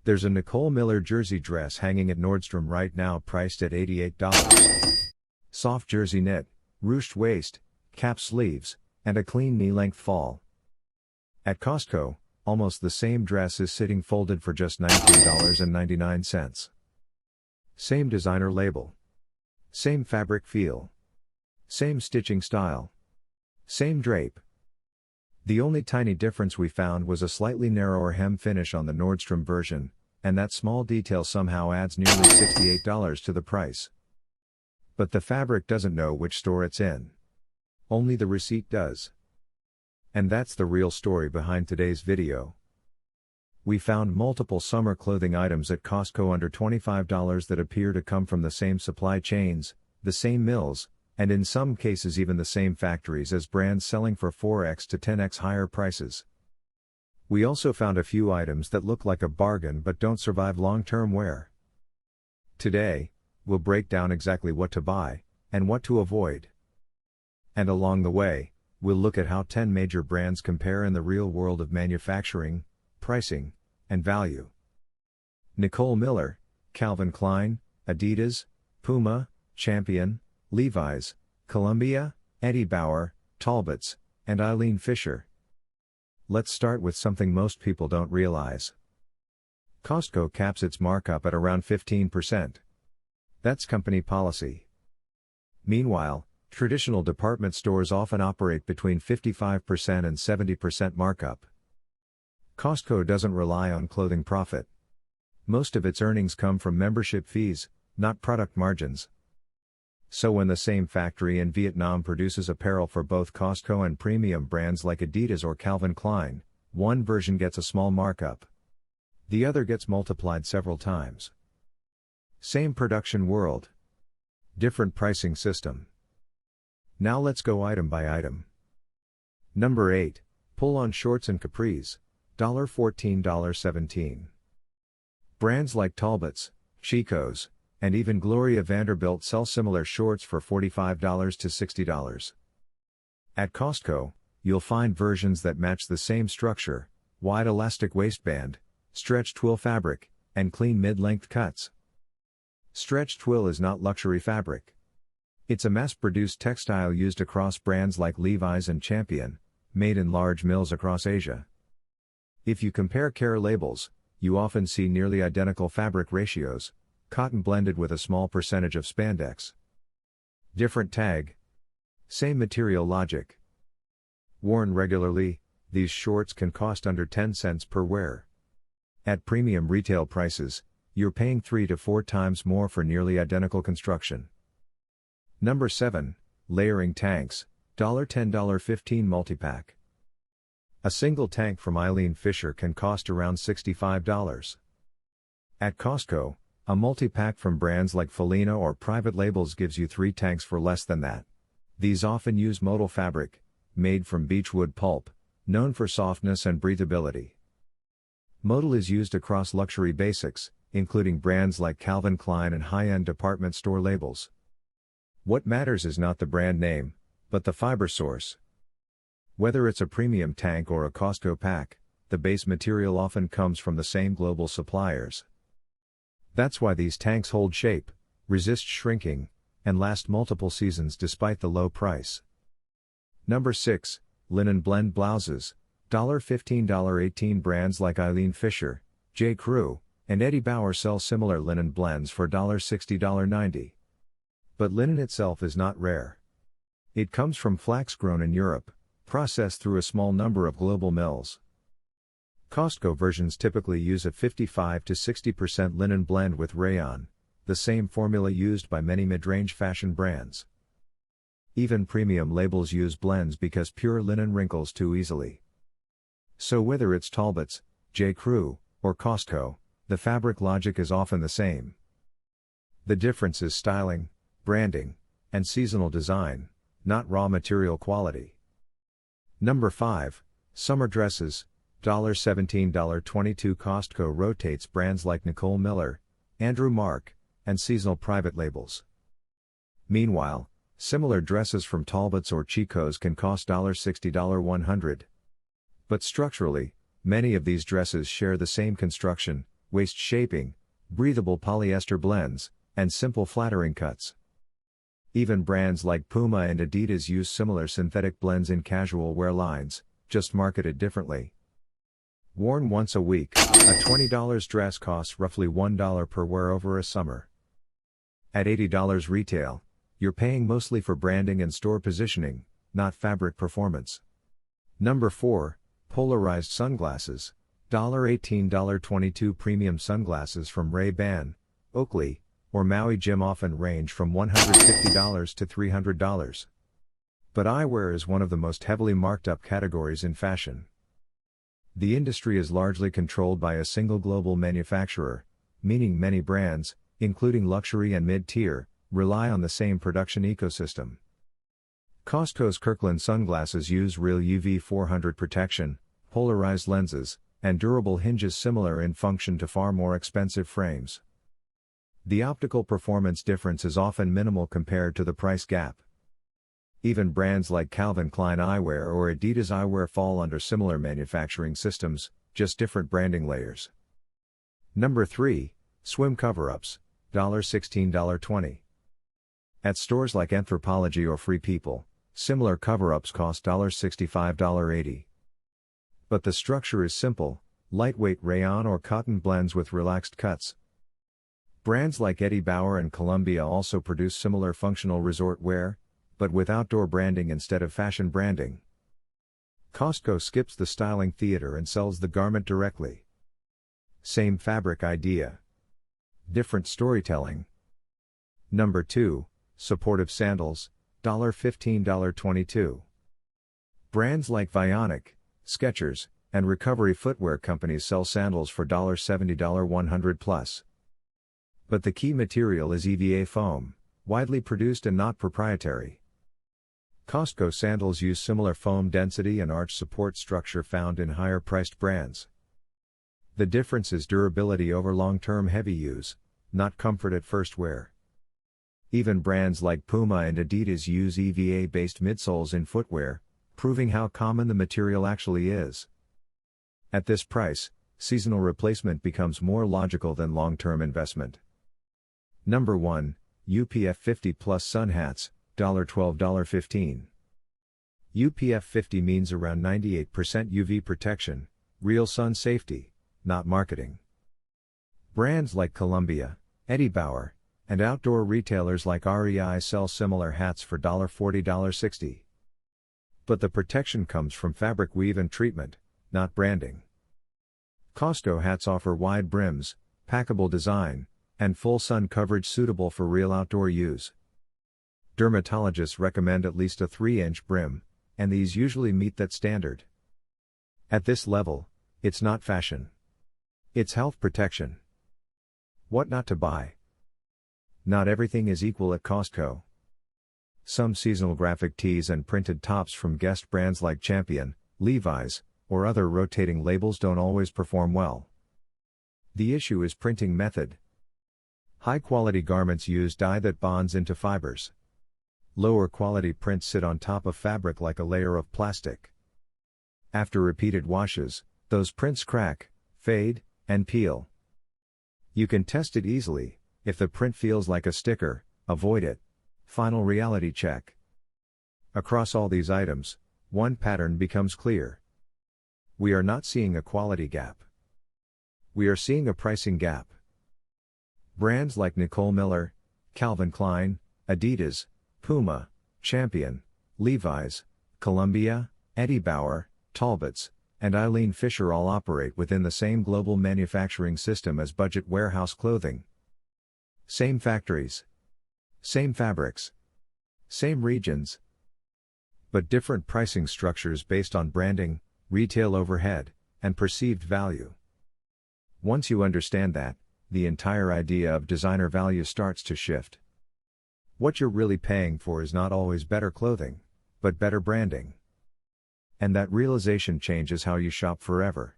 There's a Nicole Miller jersey dress hanging at Nordstrom right now priced at $88. Soft jersey knit, ruched waist, cap sleeves, and a clean knee-length fall. At Costco, almost the same dress is sitting folded for just $19.99. Same designer label. Same fabric feel. Same stitching style. Same drape. The only tiny difference we found was a slightly narrower hem finish on the Nordstrom version, and that small detail somehow adds nearly $68 to the price. But the fabric doesn't know which store it's in. Only the receipt does. And that's the real story behind today's video. We found multiple summer clothing items at Costco under $25 that appear to come from the same supply chains, the same mills, and in some cases even the same factories as brands selling for 4x to 10x higher prices. We also found a few items that look like a bargain but don't survive long-term wear. Today, we'll break down exactly what to buy, and what to avoid. And along the way, we'll look at how 10 major brands compare in the real world of manufacturing, pricing, and value. Nicole Miller, Calvin Klein, Adidas, Puma, Champion, Levi's, Columbia, Bauer, Talbots, and Eileen Fisher. Let's start with something most people don't realize. Costco caps its markup at around 15%. That's company policy. Meanwhile, traditional department stores often operate between 55% and 70% markup. Costco doesn't rely on clothing profit. Most of its earnings come from membership fees, not product margins. So when the same factory in Vietnam produces apparel for both Costco and premium brands like Adidas or Calvin Klein, one version gets a small markup. The other gets multiplied several times. Same production world. Different pricing system. Now let's go item by item. Number 8, pull-on shorts and capris, $14, $17. Brands like Talbots, Chico's, and even Gloria Vanderbilt sell similar shorts for $45 to $60. At Costco, you'll find versions that match the same structure, wide elastic waistband, stretch twill fabric, and clean mid-length cuts. Stretch twill is not luxury fabric. It's a mass-produced textile used across brands like Levi's and Champion, made in large mills across Asia. If you compare care labels, you often see nearly identical fabric ratios, cotton blended with a small percentage of spandex. Different tag. Same material logic. Worn regularly, these shorts can cost under 10 cents per wear. At premium retail prices, you're paying 3 to 4 times more for nearly identical construction. Number 7, layering tanks, $10, $15 multi-pack. A single tank from Eileen Fisher can cost around $65. At Costco, a multi-pack from brands like Felina or private labels gives you 3 tanks for less than that. These often use modal fabric, made from beechwood pulp, known for softness and breathability. Modal is used across luxury basics, including brands like Calvin Klein and high-end department store labels. What matters is not the brand name, but the fiber source. Whether it's a premium tank or a Costco pack, the base material often comes from the same global suppliers. That's why these tanks hold shape, resist shrinking, and last multiple seasons despite the low price. Number 6, linen blend blouses, $15, $18. Brands like Eileen Fisher, J. Crew, and Bauer sell similar linen blends for $60, $90. But linen itself is not rare. It comes from flax grown in Europe, processed through a small number of global mills. Costco versions typically use a 55 to 60% linen blend with rayon, the same formula used by many mid-range fashion brands. Even premium labels use blends because pure linen wrinkles too easily. So whether it's Talbots, J. Crew, or Costco, the fabric logic is often the same. The difference is styling, branding, and seasonal design, not raw material quality. Number 5, summer dresses, $17, $22. Costco rotates brands like Nicole Miller, Andrew Mark, and seasonal private labels. Meanwhile, similar dresses from Talbots or Chico's can cost $60, $100. But structurally, many of these dresses share the same construction, waist shaping, breathable polyester blends, and simple flattering cuts. Even brands like Puma and Adidas use similar synthetic blends in casual wear lines, just marketed differently. Worn once a week, a $20 dress costs roughly $1 per wear over a summer. At $80 retail, you're paying mostly for branding and store positioning, not fabric performance. Number 4, Polarized Sunglasses, $18 $22 premium sunglasses from Ray-Ban, Oakley, or Maui Jim often range from $150 to $300. But eyewear is one of the most heavily marked up categories in fashion. The industry is largely controlled by a single global manufacturer, meaning many brands, including luxury and mid-tier, rely on the same production ecosystem. Costco's Kirkland sunglasses use real UV 400 protection, polarized lenses, and durable hinges similar in function to far more expensive frames. The optical performance difference is often minimal compared to the price gap. Even brands like Calvin Klein eyewear or Adidas eyewear fall under similar manufacturing systems, just different branding layers. Number 3, Swim Cover-Ups, $16 $20. At stores like Anthropologie or Free People, similar cover-ups cost $65 $80. But the structure is simple, lightweight rayon or cotton blends with relaxed cuts. Brands like Bauer and Columbia also produce similar functional resort wear, but with outdoor branding instead of fashion branding. Costco skips the styling theater and sells the garment directly. Same fabric idea. Different storytelling. Number 2, Supportive Sandals, $15 $22. Brands like Vionic, Skechers, and Recovery footwear companies sell sandals for $70 $100 plus. But the key material is EVA foam, widely produced and not proprietary. Costco sandals use similar foam density and arch support structure found in higher-priced brands. The difference is durability over long-term heavy use, not comfort at first wear. Even brands like Puma and Adidas use EVA-based midsoles in footwear, proving how common the material actually is. At this price, seasonal replacement becomes more logical than long-term investment. Number 1, UPF 50 Plus Sun Hats, $12 $15. UPF 50 means around 98% UV protection, real sun safety, not marketing. Brands like Columbia, Bauer, and outdoor retailers like REI sell similar hats for $40 $60. But the protection comes from fabric weave and treatment, not branding. Costco hats offer wide brims, packable design, and full sun coverage suitable for real outdoor use. Dermatologists recommend at least a 3-inch brim, and these usually meet that standard. At this level, it's not fashion. It's health protection. What not to buy? Not everything is equal at Costco. Some seasonal graphic tees and printed tops from guest brands like Champion, Levi's, or other rotating labels don't always perform well. The issue is printing method. High-quality garments use dye that bonds into fibers. Lower quality prints sit on top of fabric like a layer of plastic. After repeated washes, those prints crack, fade, and peel. You can test it easily. If the print feels like a sticker, avoid it. Final reality check. Across all these items, one pattern becomes clear. We are not seeing a quality gap. We are seeing a pricing gap. Brands like Nicole Miller, Calvin Klein, Adidas, Puma, Champion, Levi's, Columbia, Bauer, Talbots, and Eileen Fisher all operate within the same global manufacturing system as budget warehouse clothing. Same factories. Same fabrics. Same regions. But different pricing structures based on branding, retail overhead, and perceived value. Once you understand that, the entire idea of designer value starts to shift. What you're really paying for is not always better clothing, but better branding. And that realization changes how you shop forever.